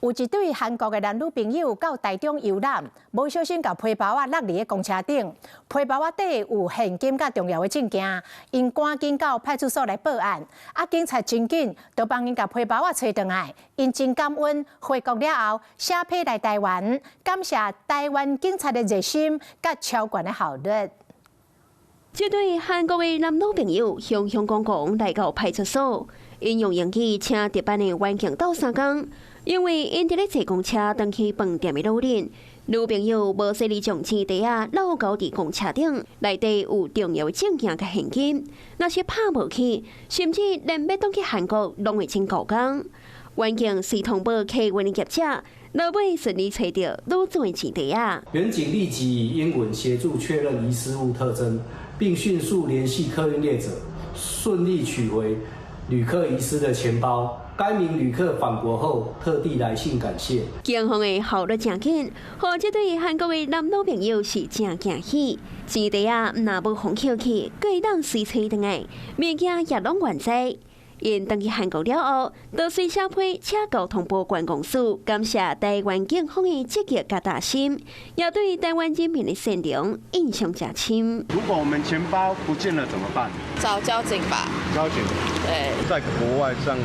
有一对韩国的男女朋友到台中游览，无小心把皮包落伫公车顶，皮包底有现金甲重要的证件，因赶紧到派出所来报案。警察真紧就帮因把皮包找回来。因真感恩回国了后，写批来台湾，感谢台湾警察的热心甲超悬的效率。这对韩国的男女朋友向香港港来到派出所，因用勇气请值班的员警斗3工。因为因伫咧坐公车登去饭店的路人，女朋友无细力将钱袋捞到伫公车顶，内底有重要证件甲现金，若是拍无去，甚至连要登去韩国拢会真高工。员警是通报客运的业者，落尾顺利找到女子的钱袋。员警立即以英文协助确认遗失物特征，并迅速联系客运业者，顺利取回旅客遗失的钱包。该名旅客返国后，特地来信感谢。警方的效率真紧，和这对韩国的男女朋友是真惊喜。钱袋若无红扣去，可以当随找回来，物件也拢完在。因登去韩国了后，就随写批请交通部管公司感谢台湾警方的积极甲大心，也对台湾人民的善良印象加深。如果我们钱包不见了怎么办？找交警吧。交警。对。在国外上。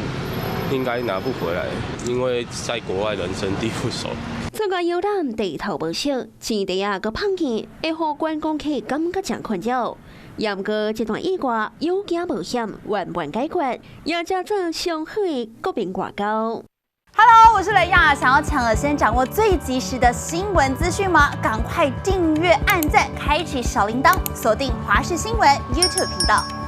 应该拿不回来，因为在国外人生地不熟。这个游览地头不小，钱袋个碰见，会互观光客感觉真困扰。也毋过这段意外有惊无险，完完解决，也加做上好的国民外交。Hello， 我是雷亚，想要抢而先掌握最及时的新闻资讯吗？赶快订阅、按赞、开启小铃铛，锁定华视新闻 YouTube 频道。